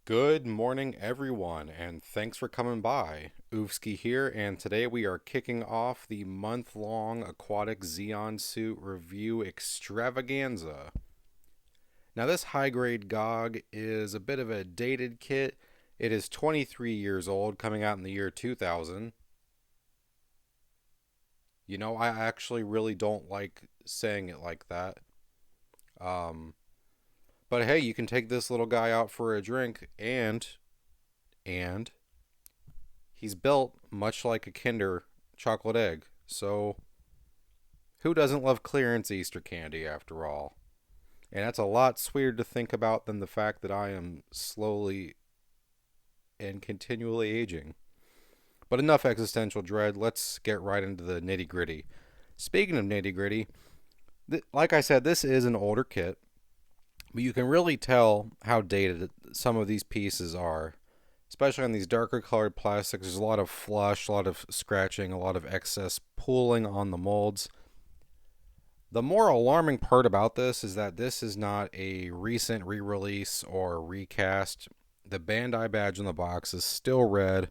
Good morning, everyone, and thanks for coming by. Oofsky here, and today we are kicking off the month-long Aquatic Zeon Suit review extravaganza. Now, this high-grade Gogg is a bit of a dated kit. It is 23 years old, coming out in the year 2000. You know, I actually really don't like saying it like that. Um, but hey, you can take this little guy out for a drink, and he's built much like a Kinder chocolate egg. So, who doesn't love clearance Easter candy after all? And that's a lot sweeter to think about than the fact that I am slowly and continually aging. But enough existential dread. Let's get right into the nitty gritty. Speaking of nitty gritty, like I said, this is an older kit, but you can really tell how dated some of these pieces are, especially on these darker colored plastics. There's a lot of flush, a lot of scratching, a lot of excess pooling on the molds. The more alarming part about this is that this is not a recent re-release or recast. The Bandai badge on the box is still red,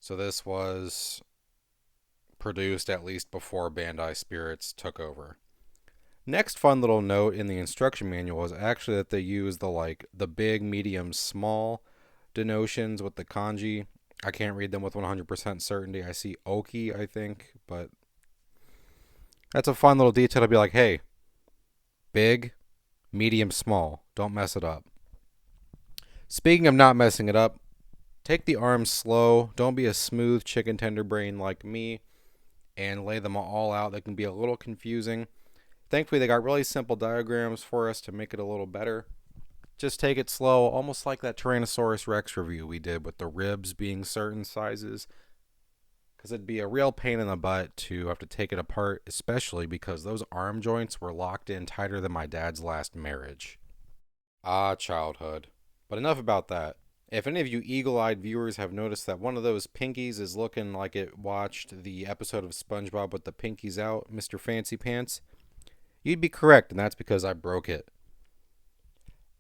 so this was produced at least before Bandai Spirits took over. Next fun little note in the instruction manual is actually that they use the big, medium, small denotions with the kanji. I can't read them with 100% certainty. I see Oki, I think, but that's a fun little detail to be like, hey, big, medium, small. Don't mess it up. Speaking of not messing it up, take the arms slow. Don't be a smooth chicken tender brain like me and lay them all out. They can be a little confusing. Thankfully, they got really simple diagrams for us to make it a little better. Just take it slow, almost like that Tyrannosaurus Rex review we did with the ribs being certain sizes. Because it'd be a real pain in the butt to have to take it apart, especially because those arm joints were locked in tighter than my dad's last marriage. Ah, childhood. But enough about that. If any of you eagle eyed viewers have noticed that one of those pinkies is looking like it watched the episode of SpongeBob with the pinkies out, Mr. Fancy Pants, you'd be correct, and that's because I broke it.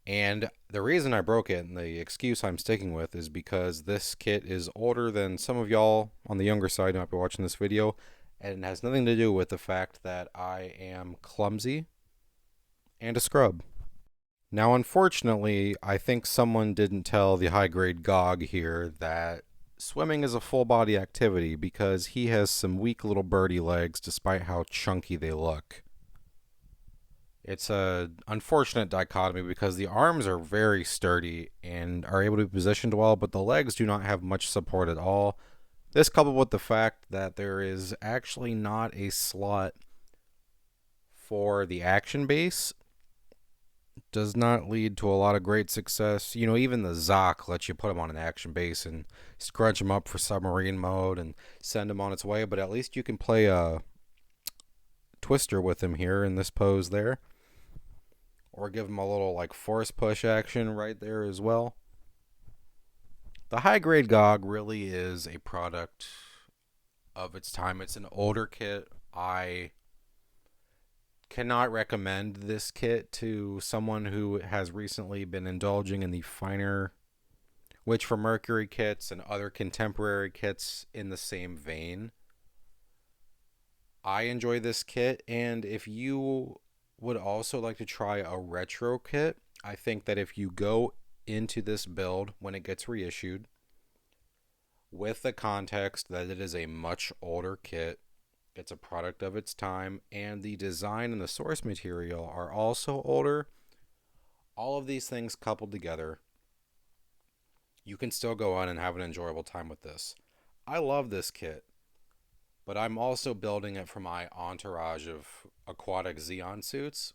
And the reason I broke it, and the excuse I'm sticking with, is because this kit is older than some of y'all on the younger side who might be watching this video, and it has nothing to do with the fact that I am clumsy and a scrub. Now, unfortunately, I think someone didn't tell the high grade Gogg here that swimming is a full body activity because he has some weak little birdie legs despite how chunky they look. It's a unfortunate dichotomy because the arms are very sturdy and are able to be positioned well, but the legs do not have much support at all. This coupled with the fact that there is actually not a slot for the action base does not lead to a lot of great success. You know, even the Zoc lets you put him on an action base and scrunch him up for submarine mode and send him on its way, but at least you can play a twister with him here in this pose there. Or give him a little like force push action right there as well. The high grade Gogg really is a product of its time. It's an older kit. I cannot recommend this kit to someone who has recently been indulging in the finer Witch for Mercury kits and other contemporary kits in the same vein. I enjoy this kit, and if you would also like to try a retro kit, I think that if you go into this build when it gets reissued with the context that it is a much older kit, it's a product of its time, and the design and the source material are also older, all of these things coupled together, you can still go on and have an enjoyable time with this. I love this kit, but I'm also building it for my entourage of aquatic Zeon suits,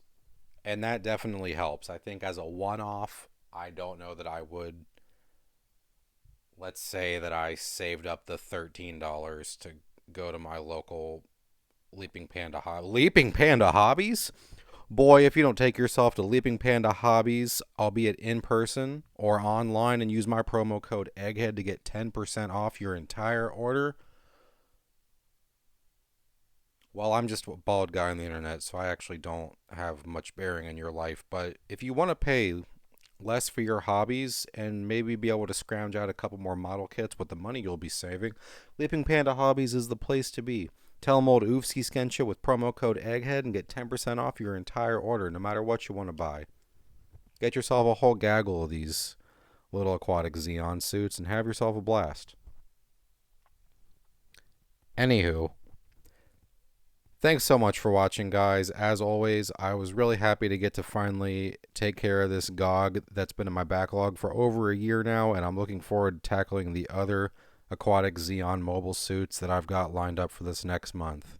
and that definitely helps. I think as a one-off, I don't know that I would. Let's say that I saved up the $13 to go to my local Leaping Panda Hobbies. Boy, if you don't take yourself to Leaping Panda Hobbies, albeit in person or online, and use my promo code Egghead to get 10% off your entire order. Well, I'm just a bald guy on the internet, so I actually don't have much bearing in your life. But if you want to pay less for your hobbies, and maybe be able to scrounge out a couple more model kits with the money you'll be saving, Leaping Panda Hobbies is the place to be. Tell them old Oofsky Skensha with promo code Egghead and get 10% off your entire order, no matter what you want to buy. Get yourself a whole gaggle of these little aquatic Zeon suits and have yourself a blast. Anywho, thanks so much for watching, guys. As always, I was really happy to get to finally take care of this Gogg that's been in my backlog for over a year now, and I'm looking forward to tackling the other aquatic Zeon mobile suits that I've got lined up for this next month.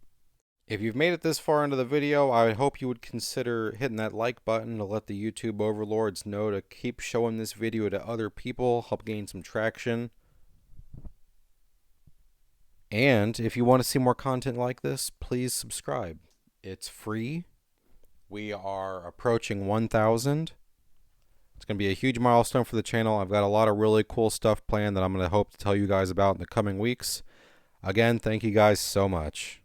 If you've made it this far into the video, I hope you would consider hitting that like button to let the YouTube overlords know to keep showing this video to other people, help gain some traction. And if you want to see more content like this, please subscribe. It's free. We are approaching 1,000. It's going to be a huge milestone for the channel. I've got a lot of really cool stuff planned that I'm going to hope to tell you guys about in the coming weeks. Again, thank you guys so much.